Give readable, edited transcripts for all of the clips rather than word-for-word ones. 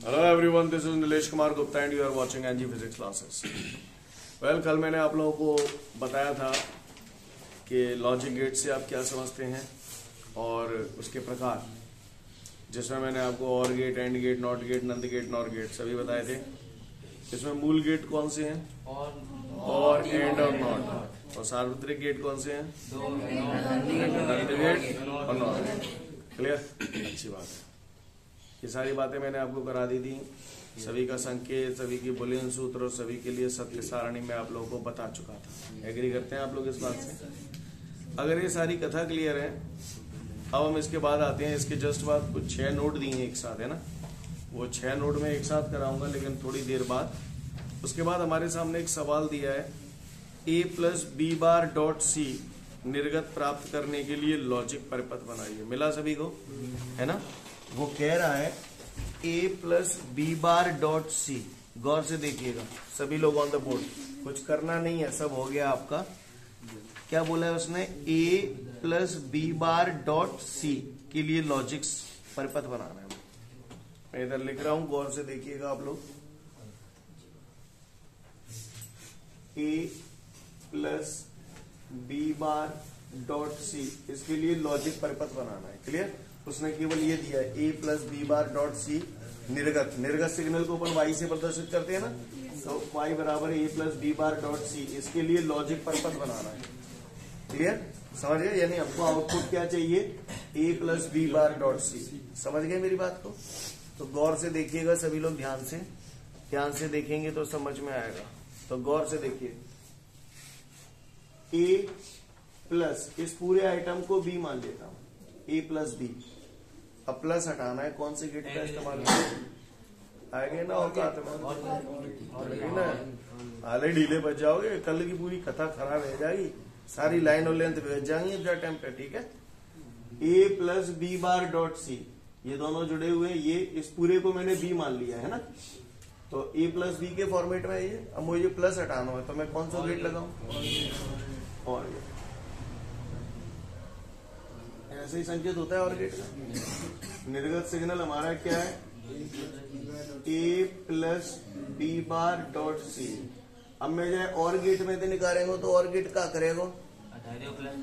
Hello everyone, this is Nilesh Kumar Gupta and you are watching NG physics classes. Well, कल मैंने आप लोगों को बताया था कि लॉजिक गेट से आप क्या समझते हैं और उसके प्रकार, जिसमें मैंने आपको OR gate, AND gate, NOT gate, NAND gate, NOR gate सभी बताए थे। इसमें मूल गेट कौन से हैं? और, एंड और नॉट। और सार्वत्रिक गेट कौन से हैं? नंद गेट और नॉर गेट। क्लियर? अच्छी बात है। ये सारी बातें मैंने आपको करा दी थी। सभी का संकेत, सभी की बुलियन सूत्र और सभी के लिए सत्य सारणी में आप लोगों को बता चुका था। एग्री करते हैं आप लोग इस बात से? अगर ये सारी कथा क्लियर है, अब हम इसके बाद आते हैं। इसके जस्ट बाद कुछ 6 नोट दिए हैं एक साथ, है ना? वो 6 नोट में एक साथ कराऊंगा, लेकिन थोड़ी देर बाद। उसके बाद हमारे सामने एक सवाल दिया है, a plus B bar dot C निर्गत प्राप्त करने के लिए लॉजिक परिपथ बनाइए। मिला सभी को, है ना? वो कह रहा है a plus B bar dot C. गौर से देखिएगा सभी लोग ऑन द बोर्ड, कुछ करना नहीं है, सब हो गया आपका। क्या बोला है उसने? a plus B bar dot C के लिए लॉजिक परिपथ बनाना है। मैं इधर लिख रहा हूं, गौर से देखिएगा आप लोग। a plus B bar dot C, इसके लिए लॉजिक परिपथ बनाना है। क्लियर? उसने केवल ये दिया है, a plus B bar dot C निर्गत सिग्नल को अपन y से प्रदर्शित करते हैं ना, तो y बराबर a plus B bar dot C, इसके लिए लॉजिक परिपथ बनाना है। क्लियर? समझ गए? यानी हमको आउटपुट क्या चाहिए? a plus B bar dot C. समझ गए मेरी बात को? तो गौर से देखिएगा सभी लोग, ध्यान से देखेंगे तो समझ में आएगा। तो गौर से देखिए, a प्लस, इस पूरे आइटम को b मान लेता हूं, a प्लस बी। अब प्लस हटाना है, कौन से गेट का इस्तेमाल करें? आएंगे ना औकात में ना, हाले ढीले बच जाओगे, कल की पूरी कथा खराब रह जाएगी, सारी लाइन और लेंथ बच जाएंगी एग्जैक्ट टाइम पे। ठीक है? a plus B bar dot C, ये दोनों जुड़े हुए हैं, ये इस पूरे को मैंने b मान लिया है ना, तो a प्लस बी के फॉर्मेट में ये। अब मुझे प्लस हटाना है, तो मैं कौन सा गेट लगाऊं? और गेट। ऐसे ही संकेत होता है और गेट का। निर्गत सिग्नल हमारा क्या है? a plus B bar dot C. अब मैं जाए और गेट में तो निकालेंगे, तो और गेट का करेगा,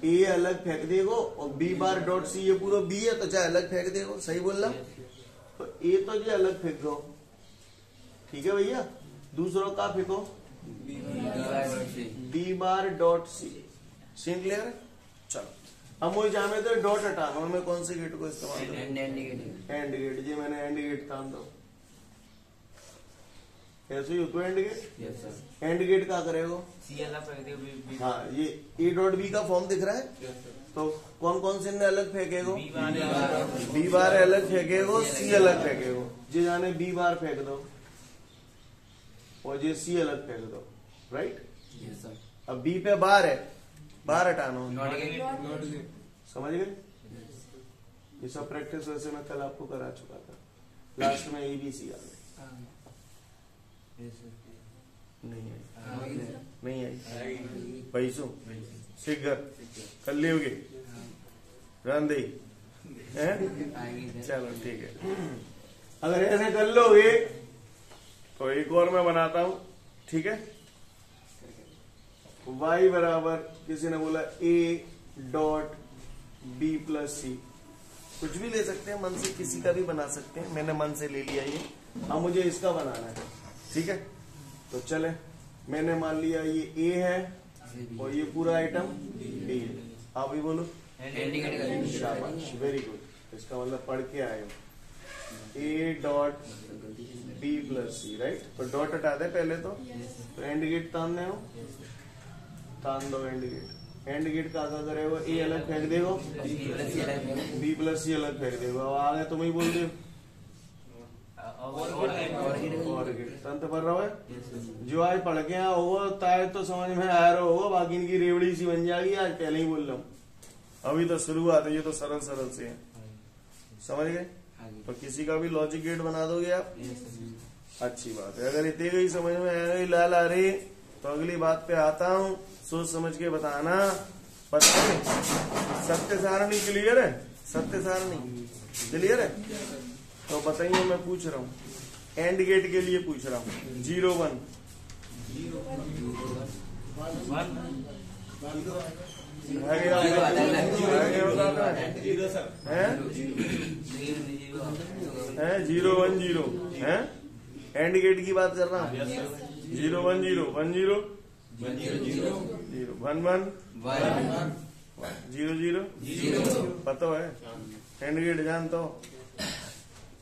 a अलग फेंक देगो और b बार डॉट सी, ये पूरा b है तो चाहे अलग फेंक देगो। सही बोल रहा? तो a तो जो अलग फेंक दो, ठीक है भैया? दूसरों का फेंको b bar dot C. Scene clear है? चलो, अब मुझे जामे तो डॉट हटाना, मैं कौन से गेट को इस्तेमाल करूं? And gate. जी मैंने एंड गेट तान दो, ऐसे ही तो एंड गेट। एंड गेट क्या करेगा? हाँ, ये ए डॉट बी का फॉर्म दिख रहा है, तो कौन कौन से अलग फेंकेगो? बी बार अलग फेंकेगो, सी अलग फेंकेगो। जी जाने बी बार फेंक दो और ये सी अलग फेंक दो, राइट? अब बी पे बार है, बार हटाना। समझ गए? ये सब प्रैक्टिस वैसे मैं कल आपको करा चुका था। लास्ट में ABC आ गई, नहीं आई पैसों सिगर कर लियोगे रंदे, चलो ठीक है। अगर ऐसे कर लोगे तो एक और मैं बनाता हूं, ठीक है? y बराबर, किसी ने बोला a डॉट b प्लस सी, कुछ भी ले सकते हैं, मन से किसी का भी बना सकते हैं। मैंने मन से ले लिया ये। अब मुझे इसका बनाना है, ठीक है? तो चले, मैंने मान लिया ये a है और ये पूरा आइटम b है। आप भी बोलो, शाबाश, वेरी गुड। इसका मतलब पढ़ के आए हो, a dot b plus C, right? तो डॉट हटा दे पहले तो एंड गेट तानने हो, तान दो एंड गेट। एंड गेट का क्या करेगा? ए अलग फेंक देगा, बी प्लस सी अलग फेंक देगा। अब आगे तुम ही बोल दो और गेट। तंत्र भर रहा है जो आज पढ़ के यहाँ होगा ताय तो समझ में आ रहा होगा, बाकी इनकी रेवड़ी सी बन जाएगी। आज पहले ही बोल रहा हूँ, अभी तो शुरुआत है, ये तो सरल से है। समझ गए? तो किसी का भी लॉजिक गेट बना दोगे आप, अच्छी बात है। अगर इतने ही समझ में आ रही लाल आ रही, तो अगली बात पे आता हूं, सोच समझ के बताना। सत्य सारणी क्लियर है? सत्य सारणी क्लियर है? तो बताइए, मैं पूछ रहा हूं एंड गेट के लिए पूछ रहा हूँ। 0 1 0 1 0 है। एंड गेट की बात कर रहा हूँ। 0 1 0 1 0 0 1 1 0 0 पता है एंड गेट जानता हो,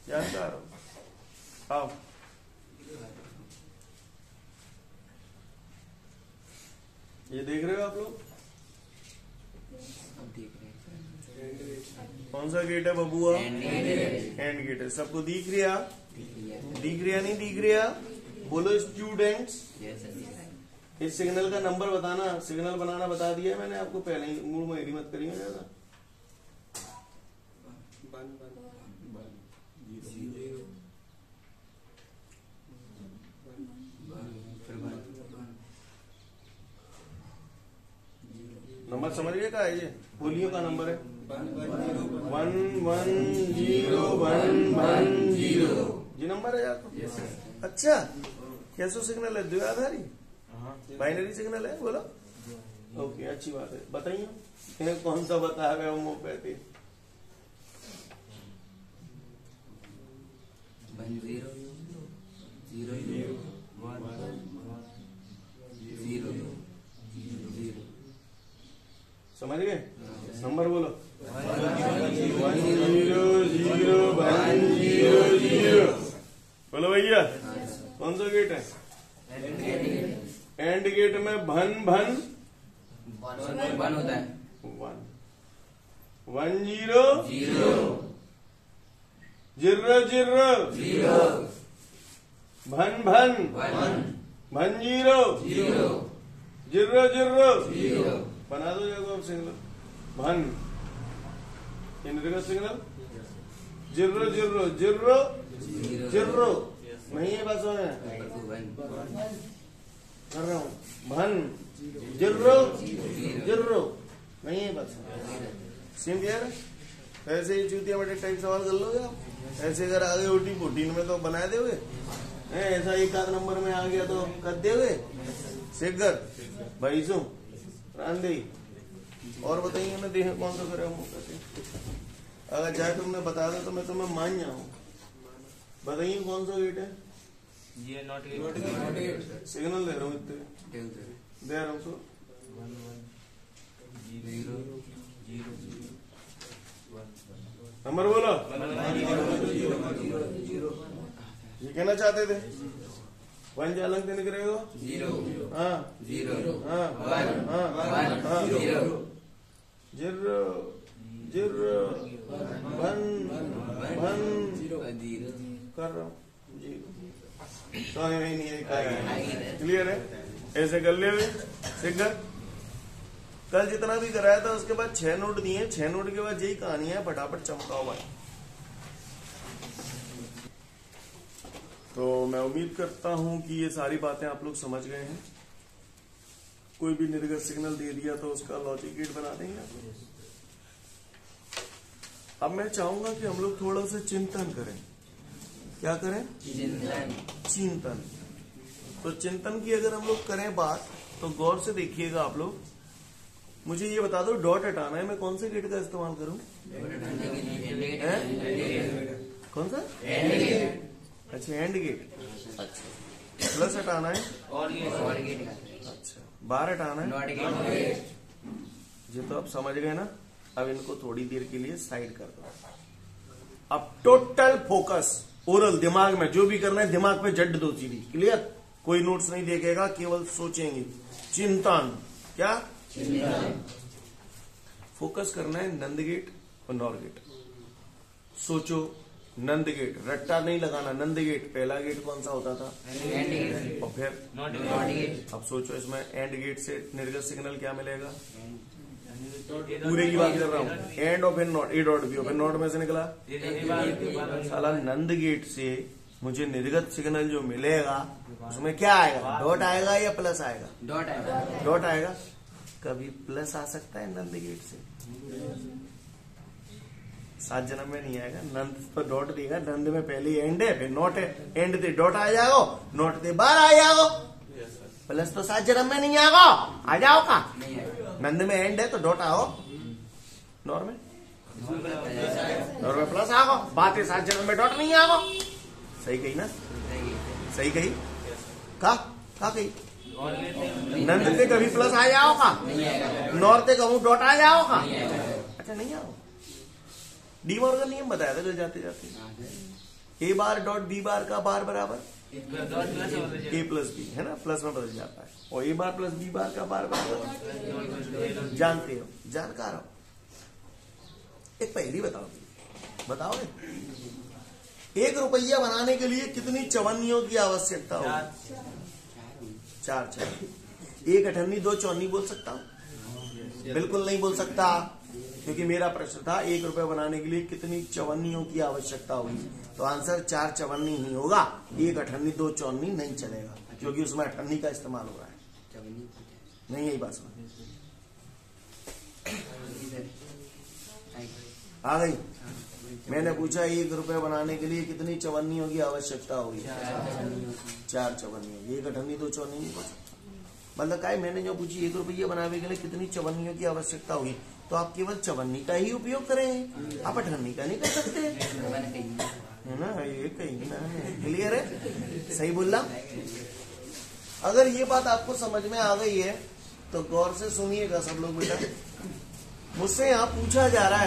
जानता रहो। आओ ये देख रहे हो आप लोग, कौन सा गेट है बबुआ? एंड गेट है। सबको दिख रहा? दिख रहा नहीं दिख रहा? बोलो स्टूडेंट्स। इस सिग्नल का नंबर बताना, सिग्नल बनाना बता दिया है मैंने आपको पहले ही, मूड में एडी मत करिए ज्यादा। नंबर समझ गए का है ये? बोलियो का नंबर है 1 1 0 1 1 0। ये नंबर है आपको? अच्छा, कैसो सिग्नल है? द्विआधारी बाइनरी सिग्नल है, बोलो। ओके, अच्छी बात है। बताइए कौन सा बताया गया होम्योपैथी? 1 0 0 1 0 0। समझ गए? नंबर बोलो। 1 0 0 1 0 0। बोलो भैया, कौन सा गेट है? एंड गेट में भन भन 1 होता है। 1 0 0 जिर्र जिर्र 0 भन भन 1 भन 0 0 जिर्र जिर्र 0। बना दो जाएगा सिग्नल। भन सिग्नल, जिर्र जिर्र जिर्र जिर्रो नहीं है, बस कर रहा हूँ। भन जिर्रो जिर्रो नहीं है, बस सिम यार। ऐसे ही चूतिया बड़े टाइप सवाल कर लोगे आप। ऐसे अगर आगे ओटी 14 में तो बना दोगे, ऐसा एक आध नंबर में आ गया तो कर दोगे। शेखर भाई सो रांदे और बताइए ना, देखें कौन सा करे होम्योपैथी। अगर चाहे तुमने बता दो तो मैं तुम्हें मान जाऊं। बताइए कौन सा गेट है? ये नॉट गेट। सिग्नल दे रहा हूँ, इतने दे रहा हूँ। तो 0 नंबर बोलो। ये कहना चाहते थे? 1 जालंग देने के रहेगा 0 हाँ 0 हाँ 1 हाँ 0 जिर्र जिर्र भन भन कर रहा हूँ। समझ में नहीं है? क्लियर है? ऐसे कर ले सिग्नल। कल जितना भी कराया था उसके बाद 6 नोट दिए, 6 नोट के बाद यही कहानी है, फटाफट चमकाओ भाई। तो मैं उम्मीद करता हूं कि ये सारी बातें आप लोग समझ गए हैं। कोई भी निर्गत सिग्नल दे दिया तो उसका लॉजिक गेट बना देंगे। अब मैं चाहूंगा कि हम लोग थोड़ा सा चिंतन करें। क्या करें? चिंतन। तो चिंतन की अगर हम लोग करें बात, तो गौर से देखिएगा आप लोग। मुझे ये बता दो, डॉट हटाना है, मैं कौन से गेट का इस्तेमाल करूं? कौन सा? अच्छा, एंड गेट। अच्छा, प्लस हटाना है और गेट का। अच्छा, बार हटाना है नॉट गेट। ये तो आप समझ गए ना। अब इनको थोड़ी देर के लिए साइड कर दो। अब टोटल फोकस ओरल, दिमाग में जो भी करना है दिमाग पे जड दो सीधी। क्लियर? कोई नोट्स नहीं देखेगा, केवल सोचेंगे। चिंतन। क्या? फोकस करना है नंद गेट और नॉर गेट। सोचो नंद गेट, रट्टा नहीं लगाना। नंद गेट पहला गेट कौन सा होता था? AND gate. और फिर नॉट गेट। अब सोचो इसमें एंड गेट से निर्गत सिग्नल क्या मिलेगा? पूरे की बात कर रहा हूँ। एंड और फिर नॉट, ए डॉट बी और फिर नॉट में से निकला। साला नंद गेट से मुझे निर्गत सिग्नल जो मिलेगा उसमें क्या आएगा? डॉट आएगा या प्लस आएगा? डॉट आएगा। डॉट आएगा। कभी प्लस आ सकता है नंद गेट से, 7 जन्म में नहीं आएगा। नंद तो डॉट देगा, नंद में पहले एंड है फिर नॉट है, एंड से डॉट आ जाओ, नॉट से बाहर आ जाओ, प्लस तो 7 जन्म में नहीं आएगा, आ जाओ का नंद में एंड है तो डॉट आओ, नॉर में प्लस आओ, बात है 7 जन्म में डॉट नहीं आओ। सही कही ना, सही कही का कही नंद से कभी प्लस आ जाओ का, नॉर से कहूं डॉट आ जाओ का, अच्छा नहीं आओ। डी मॉर्गन नियम बताया था जाते जाते, ए बार डॉट बी बार का बार बराबर ए प्लस बी है ना, प्लस में बदल जाता है, और ए बार प्लस बी बार का बार बराबर जानते हो, जानकार हो। एक पहेली बताओगे 1 रुपया बनाने के लिए कितनी चवन्नियों की आवश्यकता होगी? 4। 1 अठन्नी 2 चौन्नी बोल सकता हूं? बिल्कुल नहीं बोल सकता, क्योंकि मेरा प्रश्न था 1 रुपया बनाने के लिए कितनी चवन्नियों की आवश्यकता होगी, तो आंसर 4 चवन्नी ही होगा। 1 अठन्नी 2 चौन्नी नहीं चलेगा, क्योंकि उसमें अठन्नी का इस्तेमाल हो रहा है। नहीं यही बात समझ आ गई। मैंने पूछा 1 रुपया बनाने के लिए कितनी चवन्नियों की आवश्यकता होगी? 4 चवन्नियों। 1 अठन्नी 2 चौन्नी नहीं बोल सकता, मतलब क्या है, मैंने जो पूछी 1 रुपया बनाने के लिए कितनी चवन्नियों की आवश्यकता होगी, तो आप केवल चवन्नी का ही उपयोग करें, आप अठन्नी का नहीं कर सकते, है ना, ये कहीं ना क्लियर है, सही बोल रहा। अगर ये बात आपको समझ में आ गई है तो गौर से सुनिएगा सब लोग बेटा। मुझसे यहाँ पूछा जा रहा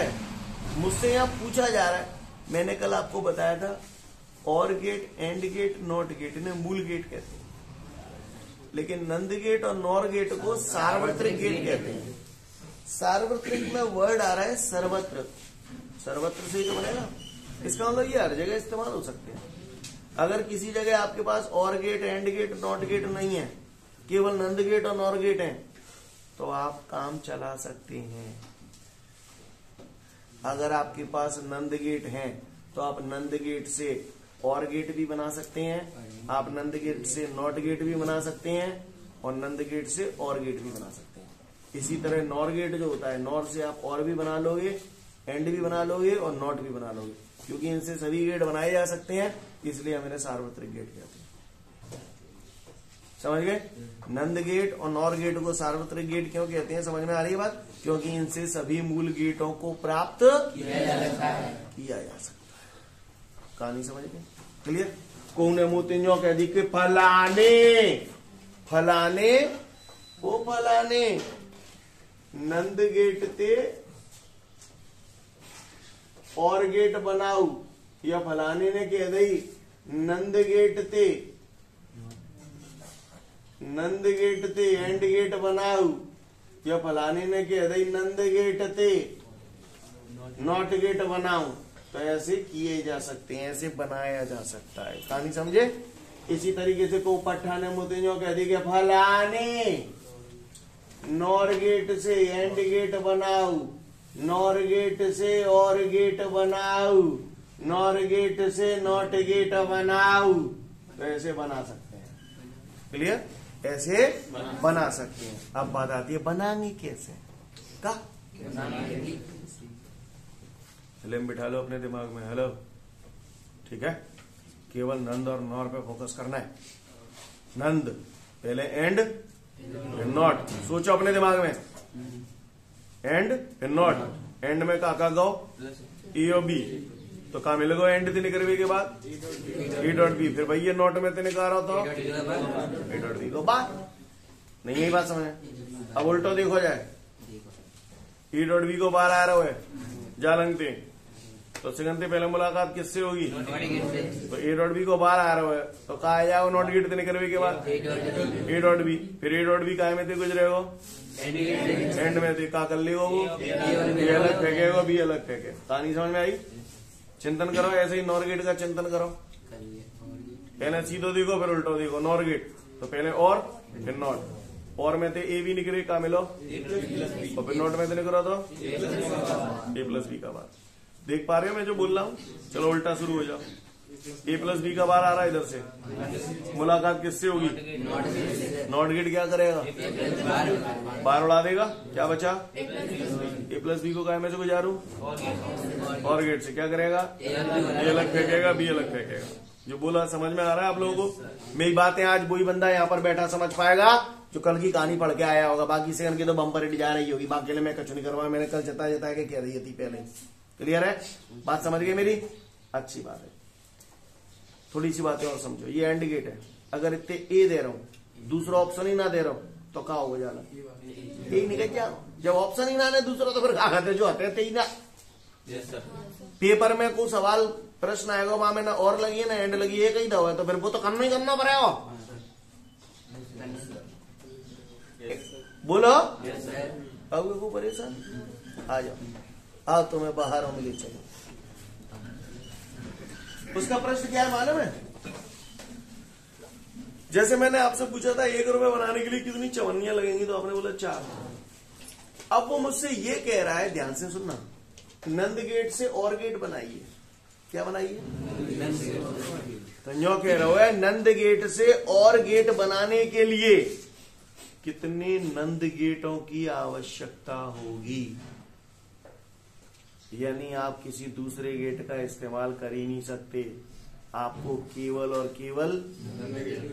है, मैंने कल आपको बताया था OR gate, AND gate, NOT gate, इन्हें मूल गेट कहते हैं, लेकिन नंद गेट और नॉर गेट को सार्वत्रिक गेट कहते हैं। सार्वत्रिक में वर्ड आ रहा है सर्वत्र, सर्वत्र से जो बनेगा, इसका मतलब ये हर जगह इस्तेमाल हो सकते हैं। अगर किसी जगह आपके पास OR gate, AND gate, NOT gate नहीं है, केवल नंद गेट और नॉर गेट है, तो आप काम चला सकते हैं। अगर आपके पास नंद गेट है तो आप नंद गेट से और गेट भी बना सकते हैं, आप नंद गेट से नॉट गेट भी बना सकते हैं, और नंद गेट से और गेट भी बना सकते हैं। इसी तरह नॉर गेट जो होता है, नॉर से आप और भी बना लोगे, एंड भी बना लोगे और नॉट भी बना लोगे, क्योंकि इनसे सभी गेट बनाए जा सकते हैं, इसलिए हम इन्हें सार्वत्रिक गेट कहते हैं। समझ गए? नंद गेट और नॉर गेट को सार्वत्रिक गेट क्यों कहते हैं, समझ में आ रही है बात? क्योंकि इनसे सभी मूल गेटों को प्राप्त किया जा सकता है। कहानी समझ गए? क्लियर? कौन मोतियों कह दी कि फलाने नंद गेट ते और गेट बनाऊ, या फलाने ने कह दी नंद गेट ते एंड गेट बनाऊ, या फलाने ने कह दी नंद गेट ते नॉट गेट बनाऊ, तो ऐसे किए जा सकते हैं, ऐसे बनाया जा सकता है। कहानी समझे? इसी तरीके से को पठाने मुतियों कह दी कि फलाने नॉर गेट से एंड गेट बनाऊ, नॉर गेट से और गेट बनाऊ, नॉर गेट से नॉट गेट बनाऊ, तो ऐसे बना सकते हैं। क्लियर? ऐसे बना सकते हैं। अब बात आती है बनाएंगे कैसे का? फिल्म बिठा लो अपने दिमाग में। हेलो, ठीक है, केवल नंद और नॉर पे फोकस करना है। नंद पहले एंड फिर नॉट, सोचो अपने दिमाग में, एंड फिर नॉट। एंड में का गो ई और बी, तो कहा मिलेगा एंड दिन करने के बाद ई डॉट बी, फिर भाई ये नॉट में तेने कहा रहा तो ई डॉट बी को बात नहीं, यही बात समझ। अब उल्टो देखो जाए, ई डॉट बी को बाहर आ रहा है जालंगते, तो सिगंते पहले मुलाकात किससे होगी? तो ए डॉट बी को बाहर आ रहा है, तो कहा आ जाओ नॉट गेट देने करने के बाद ए डॉट बी, फिर ए डॉट बी काय में थे गुजरे हो एंड में थे, का कर लेगा वो ए अलग फेंकेगा, बी अलग फेंके। कहानी समझ में आई? चिंतन करो, ऐसे ही नॉर गेट का चिंतन करो। पहले सीधो देखो फिर उल्टो देखो। नॉर गेट तो पहले और फिर नॉट, और में थे ए बी निकले, का मिलो और फिर नॉट में थे निकलो तो ए प्लस बी का बात। देख पा रहे हो मैं जो बोल रहा हूँ? चलो उल्टा शुरू हो जाओ। ए प्लस बी का बार आ रहा है इधर से, मुलाकात किससे होगी? नॉट गेट क्या करेगा? बार उड़ा देगा, क्या बचा? ए प्लस बी को क्या में से गुजारू? और गेट से क्या करेगा? ए अलग फेंकेगा, बी अलग फेंकेगा। जो बोला समझ में आ रहा है आप लोगों को? मेरी बातें आज वही बंदा यहाँ पर बैठा समझ पाएगा जो कल की कहानी पढ़ के आया होगा। बाकी सेकंड की तो बम्पर हिट जा रही होगी, बाकी मैं कुछ नहीं करवा, मैंने कल जता के कह रही थी पहले। क्लियर है? बात समझ गए मेरी? अच्छी बात है। थोड़ी सी बातें और समझो। ये एंड गेट है, अगर इतने ए दे रहा हूं, दूसरा ऑप्शन ही ना दे रहा हूं तो क्या होगा? जाना यही निकल जाओ। जब ऑप्शन ही ना दे दूसरा तो फिर क्या खाते जो आते हैं ना। पेपर में कोई सवाल प्रश्न आएगा, वहां में ना और लगी है ना एंड लगी है, कहीं दवा है, तो फिर वो तो करना ही करना पड़ेगा। बोलो अब को परेशान आ जाओ, आओ तुम्हें बाहर हो मिले चलो। उसका प्रश्न क्या है मालूम है? जैसे मैंने आपसे पूछा था 1 रुपए बनाने के लिए कितनी चवन्नियां लगेंगी, तो आपने बोला 4। अब वो मुझसे ये कह रहा है, ध्यान से सुनना, नंद गेट से और गेट बनाइए। क्या बनाइए? तो यो कह रहा है नंद गेट से और गेट बनाने के लिए कितने नंद गेटों की आवश्यकता होगी। यानी आप किसी दूसरे गेट का इस्तेमाल कर ही नहीं सकते, आपको केवल और केवल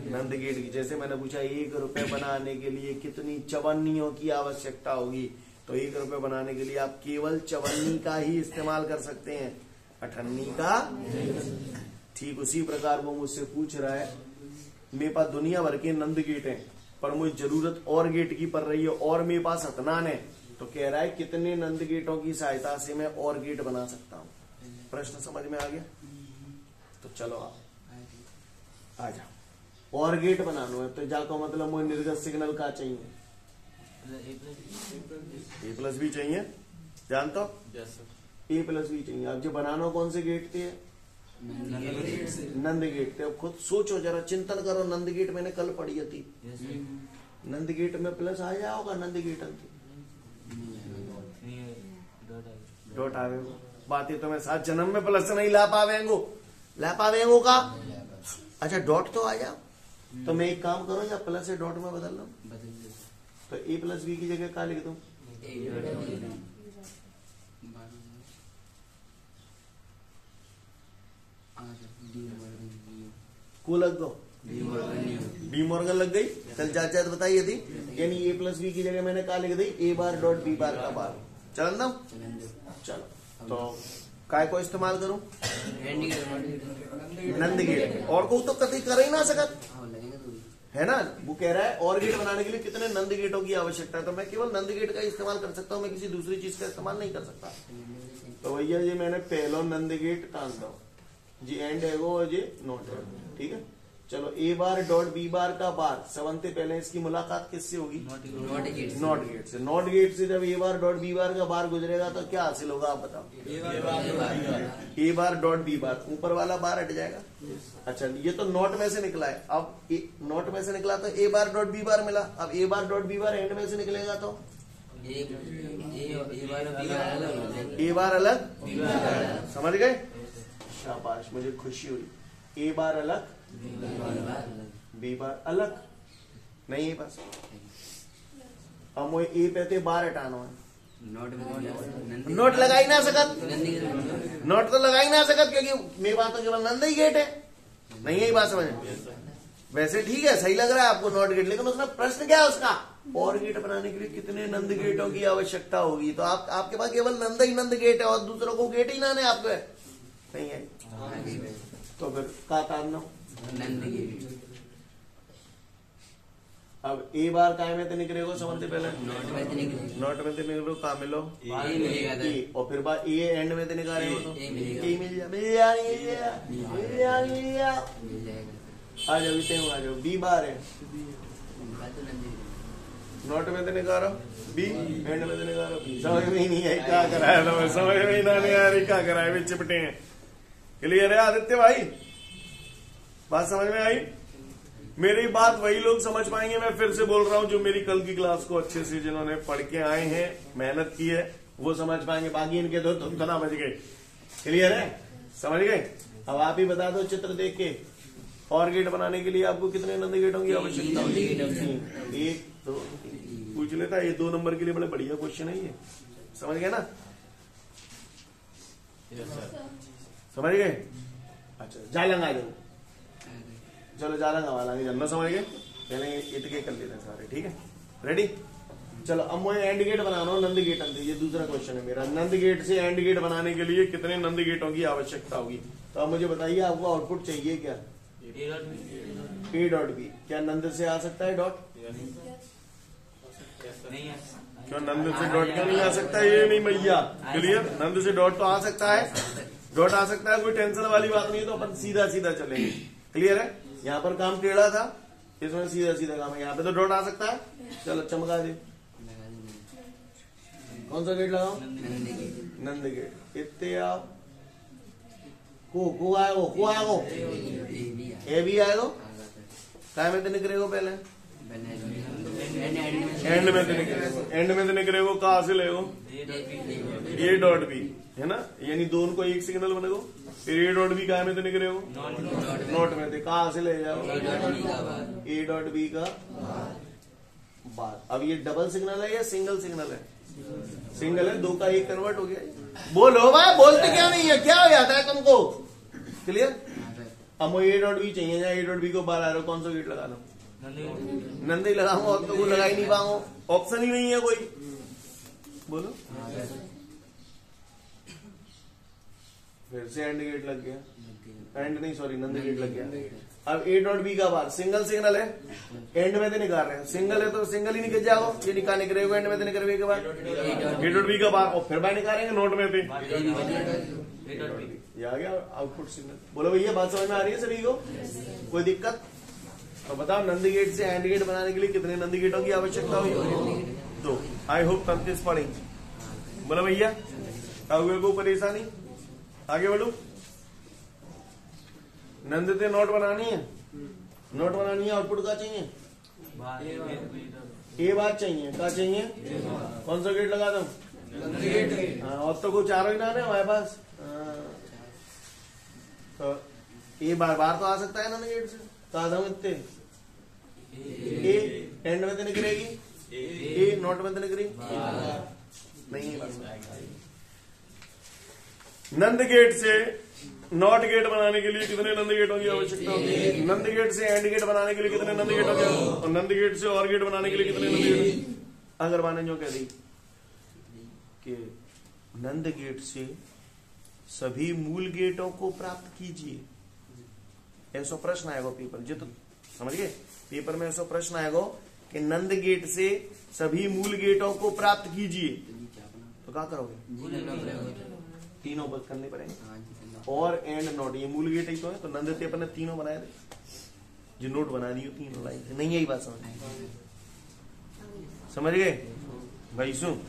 नंद गेट की। जैसे मैंने पूछा 1 रुपए बनाने के लिए कितनी चवन्नियों की आवश्यकता होगी, तो 1 रुपए बनाने के लिए आप केवल चवन्नी का ही इस्तेमाल कर सकते हैं, अठन्नी का। ठीक उसी प्रकार वो मुझसे पूछ रहा है, मेरे पास दुनिया भर के नंद गेट हैं पर मुझे जरूरत और गेट की पड़ रही है और मेरे पास हतनान है, तो कह रहा है कितने नंद गेटों की सहायता से मैं और गेट बना सकता हूं। प्रश्न समझ में आ गया? तो चलो आप आ जाओ। और गेट बनाना है तो जाको मतलब मुझे निर्गत सिग्नल का चाहिए, ए प्लस बी चाहिए, जानता हो? ए प्लस बी चाहिए। अब जो बनाना कौन से गेट थे? नंद गेट थे। अब खुद सोचो जरा, चिंतन करो। नंद गेट मैंने कल पढ़ी थी, नंद गेट में प्लस आ जाओगा, नंद गेट डॉट आवेगो। बात तो मैं 7 जन्म में प्लस नहीं ला पावेंगो का। अच्छा डॉट तो आ जाओ, तो मैं एक काम करूं या प्लस से डॉट में बदल लूं, तो ए प्लस बी की जगह क्या लिख दूं? को लग दो, डी मॉर्गन लग गई। कल चाचा तो बताइए थी, यानी ए प्लस बी की जगह मैंने क्या लिख दी? ए बार डॉट बी बार का बार। चलन दो, चलो तो काय को इस्तेमाल करूं? नंद गेट। और को तो कभी कर ही ना सकत है ना। वो कह रहा है और गेट बनाने के लिए कितने नंद गेटों की आवश्यकता है, तो मैं केवल नंद गेट का इस्तेमाल कर सकता हूं, मैं किसी दूसरी चीज का इस्तेमाल नहीं कर सकता। तो भैया जी मैंने पहलो नंद गेट टांग दो जी, एंड है वो जी नोट है, ठीक है। चलो ए बार डॉट बी बार का बार, सबसे पहले इसकी मुलाकात किससे होगी? नॉट गेट से। नॉट गेट से जब ए बार डॉट बी बार का बार गुजरेगा तो क्या हासिल होगा आप बताओ? ए बार डॉट बी बार, ऊपर वाला बार हट जाएगा। अच्छा ये तो नॉट में से निकला है, अब नॉट में से निकला तो ए बार डॉट बी बार मिला। अब A bar dot B bar end में से निकलेगा तो ए बार अलग, समझ गए? शाबाश, मुझे खुशी हुई। ए बार अलग, बी बार अलग नहीं है बस। अब मुझे ए पे बार हटाना है, नोट लगा ही ना सकत, नोट तो लगा ही ना सकत, क्योंकि मेरी बात तो केवल नंद ही गेट है। नहीं है बात समझ? वैसे ठीक है, सही लग रहा है आपको नॉट गेट, लेकिन उसमें प्रश्न क्या है उसका? और गेट बनाने के लिए कितने नंद गेटों की आवश्यकता होगी। तो आपके पास केवल नंद ही नंद गेट है और दूसरों को गेट ही ना है आपको नहीं है, तो फिर का तारना नंद गेट। अब ए बार काय में निकलेगा समझते पहले? नॉट में निकलो का मिलो ए, और फिर बार ए एंड में निकाले हो तो ए मिल जा। आ जाओ इसे आ जाओ। बी बार है, नॉट में निकालो बी, एंड में निकालो बी। समझ में ही नहीं है क्या कराया, समझ में ही नहीं आ रही क्या कराया, वे चिपटे हैं। क्लियर है आदित्य भाई? बात समझ में आई? मेरी बात वही लोग समझ पाएंगे, मैं फिर से बोल रहा हूं, जो मेरी कल की क्लास को अच्छे से जिन्होंने पढ़ के आए हैं, मेहनत की है, वो समझ पाएंगे। बाकी इनके दो धुना बज गए। क्लियर है? समझ गए? अब आप ही बता दो चित्र देख के, और गेट बनाने के लिए आपको कितने नंद गेटों की आवश्यकता होगी? 1 2 3 पूछ लेता है। ये 2 नंबर के लिए बड़े बढ़िया क्वेश्चन है ये, समझ गए ना? समझ गए? अच्छा जालंग आ जाओ, चलो जालंग हवाला जानना, समझ गए? पहले इतके कर लेते हैं सारे, ठीक है? रेडी? चलो अब मैं एंड गेट बना रहा हूँ नंद गेट। ये दूसरा क्वेश्चन है मेरा, नंद गेट से एंड गेट बनाने के लिए कितने नंद गेटों की आवश्यकता होगी? तो अब मुझे बताइए आपको आउटपुट चाहिए क्या? A dot B. क्या नंद से आ सकता है डॉट? क्यों नंद से डॉट क्यों नहीं आ सकता? ये नहीं भैया, क्लियर? नंद से डॉट तो आ सकता है, डॉट आ सकता है, कोई टेंशन वाली बात नहीं है। तो अपन सीधा सीधा चलेंगे, क्लियर है? यहाँ पर काम टेढ़ा था, इसमें सीधा सीधा काम है। यहाँ पे तो डॉट आ सकता है। चलो चमका दे, कौन सा गेट लगाओ? नंद गेट। इतने आप को आएगो, को आएगो, ए भी आएगो। काय में तो निकलेगो पहले? एंड में तो निकलेगो, एंड में तो निकलेगो। कहाँ से लेगो? ए डॉट बी, है ना? यानी दोनों को एक सिग्नल बनेगो। फिर ए डॉट बी काय में तो निकलेगो? नोट में थे। कहाँ से ले जाओ? ए डॉट बी का बाद। अब ये डबल सिग्नल है या सिंगल सिग्नल है? सिंगल है, 2 का 1 कन्वर्ट हो गया। बोलो भाई, बोलते क्या नहीं है? क्या हो जाता है तुमको? क्लियर? अब मुझे ए डॉट बी चाहिए, या ए डॉट बी को बाहर आ रहा हो, कौन सा गेट लगा लो? नंद ही लगाऊंगा, और तो कोई लगा ही नहीं पाऊंगा, ऑप्शन ही नहीं है कोई। बोलो, फिर से एंड गेट लग गया। एंड नहीं, सॉरी, नंद गेट लग गया। अब ए डॉट बी का बार सिंगल सिग्नल है, एंड में तो निकाल रहे हैं। सिंगल है तो सिंगल ही निकल जाओ, ये निकलेगा एंड में तो निकलेगा के बाद ए डॉट बी का बार, और फिर बार निकालेंगे नोट में पे। ये आ गया आउटपुट सिग्नल। बोलो भैया, बात समझ में आ रही है सभी को? कोई दिक्कत? तो बताओ नंद गेट से एंड गेट बनाने के लिए कितने नंद गेटों की आवश्यकता होगी? 2। आई होप तंतीस पढ़ेंगे। बोलो भैया, को परेशानी? आगे बढ़ो। नंद से नोट बनानी है, नोट बनानी है। आउटपुट का चाहिए? ए बार चाहिए। क्या चाहिए? कौन सा गेट लगा दो? हाँ, और तो कुछ चारों ही ना है हमारे पास। तो ए बार बार तो आ सकता है ना गेट से। कहा था इतने ए एंड में तो निकलेगी, ए नोट में तो निकलेगी नहीं। नंद गेट से नॉट गेट बनाने के लिए कितने नंद गेटों की आवश्यकता होती है? नंद गेट से एंड गेट बनाने के लिए कितने नंद गेटों की, और नंद गेट से और गेट बनाने के लिए कितने नंद गेट? अगर माने जो कह दी कि नंद गेट से सभी मूल गेटों को प्राप्त कीजिए, ऐसा प्रश्न आएगा पेपर। जो तो समझ गए, पेपर में ऐसा प्रश्न आएगा कि नंद गेट से सभी मूल गेटों को प्राप्त कीजिए, तो क्या करोगे? तीनों बस करने पड़ेंगे, और एंड नोट। ये मूल गेट ही तो है, तो नंद से अपन ने तीनों बनाए थे, जो नोट बना दियो तीनों लाइन से। नहीं यही बात समझ गए भाई? सुन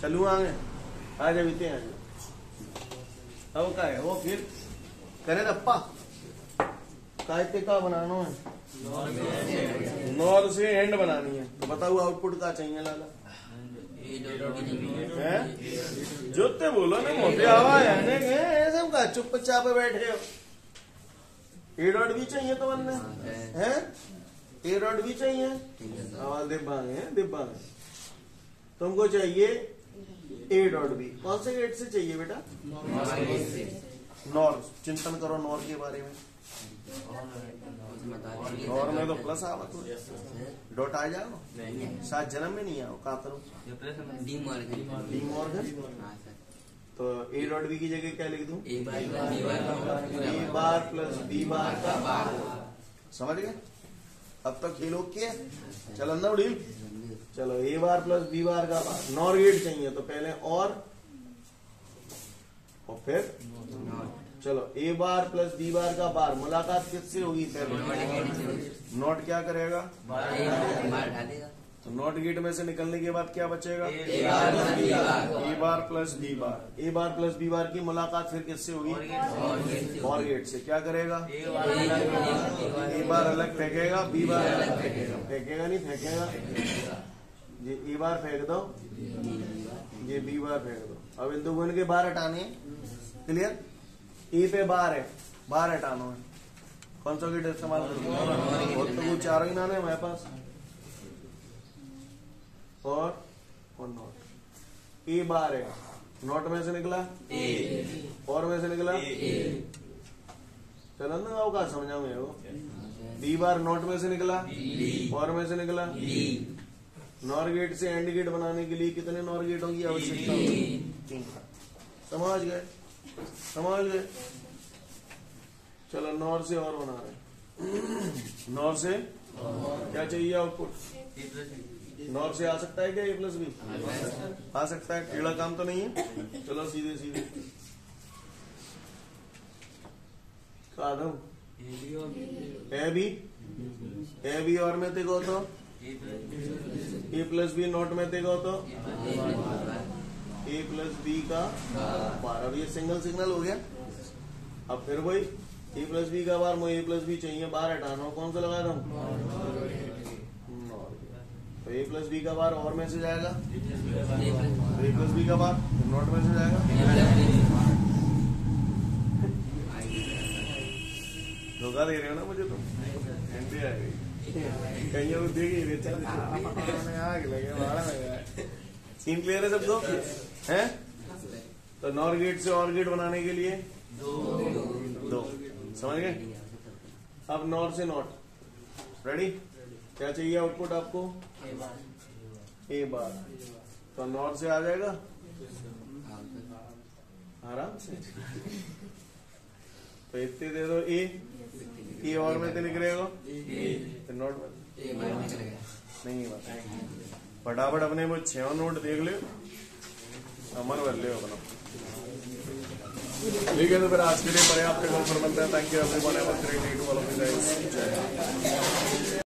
चलू आगे, आ जाओ इतने आ जाओ। अब क्या है वो फिर करे दप्पा कायते का बनाना है, नॉर से एंड बनानी है। तो बताओ आउटपुट का चाहिए लाला? जोते बोलो ना, मोटे आवाज है का चुपचाप बैठे हो। ए डॉट भी चाहिए तो बनने है, ए डॉट भी चाहिए। आवाज दिब्बांग तुमको चाहिए ए डॉट बी। कौन से गेट से चाहिए बेटा? नॉर। चिंतन करो नॉर के बारे में। नॉर में तो प्लस आवत हो, डॉट आ जाओ, 7 जन्म में नहीं आओ। का करो? De Morgan. तो ए डॉट बी की जगह क्या लिख दूं? ए बार प्लस बी बार का बार। समझ गए? अब तक खेलो क्या? चल अंदर उड़ी। चलो ए बार प्लस बी बार का बार। नॉर गेट चाहिए तो पहले और फिर चलो ए बार प्लस बी बार का बार। मुलाकात किससे होगी? पहले नॉट क्या करेगा? तो नॉट गेट में से निकलने के बाद क्या बचेगा? ए बार प्लस बी बार। ए बार प्लस बी बार की मुलाकात फिर किससे होगी? और गेट से। क्या करेगा? ए बार अलग फेंकेगा, बी बार अलग फेंकेगा। फेंकेगा नहीं? फेंकेगा। ये ए बार फेंक दो, ये बी बार फेंक दो। अब इन दोनों के बार हटाने, क्लियर? ई पे बार है, बार हटाना है, कौन सा गेट इस्तेमाल करूंगा? और तो वो चारों ही नाम है हमारे पास, और नॉट। ई बार है, नॉट में से निकला और में से निकला, चलो ना आओ, कहा समझा मैं वो। बी बार नॉट में से निकला और में से निकला। नॉर गेट से एंड गेट बनाने के लिए कितने नॉर गेटों की आवश्यकता होगी? समझ गए, समझ गए। चलो नॉर से और बना रहे। नॉर से क्या चाहिए आउटपुट? नॉर से आ सकता है क्या ए प्लस बी? आ सकता है, टेढ़ा काम तो नहीं है। चलो सीधे सीधे ए बी और में तेगो तो ए प्लस बी नॉट में तेगो तो ए प्लस बी का बार। अब ये सिंगल सिग्नल हो गया। अब फिर वही ए प्लस बी का बार, मुझे ए प्लस बी चाहिए, बार हटाना, कौन सा लगा रहा हूँ? तो ए प्लस बी का बार और में से जाएगा, ए प्लस बी का बार नॉट में से जाएगा। धोखा दे रहे हो ना मुझे तुम। एंट्री आ गई कहीं वो देखिए आग लगे, मारा लगा। सीन क्लियर है सबको? हैं? तो नॉर गेट से और गेट बनाने के लिए दो, समझ गए? अब नॉर से नॉट, रेडी? क्या चाहिए आउटपुट आपको? ए बार। तो नॉर से आ जाएगा आराम से। तो इतने दे दो ए और में तो लिख रहे हो, नोट नहीं बता, फटाफट अपने वो 6 नोट देख ले, अमर भर ले अपना। ठीक है, तो फिर आज के लिए पर्याप्त कॉन्फर्म बनता है। Thank you everyone, have a great day to all of you guys. जय हिंद।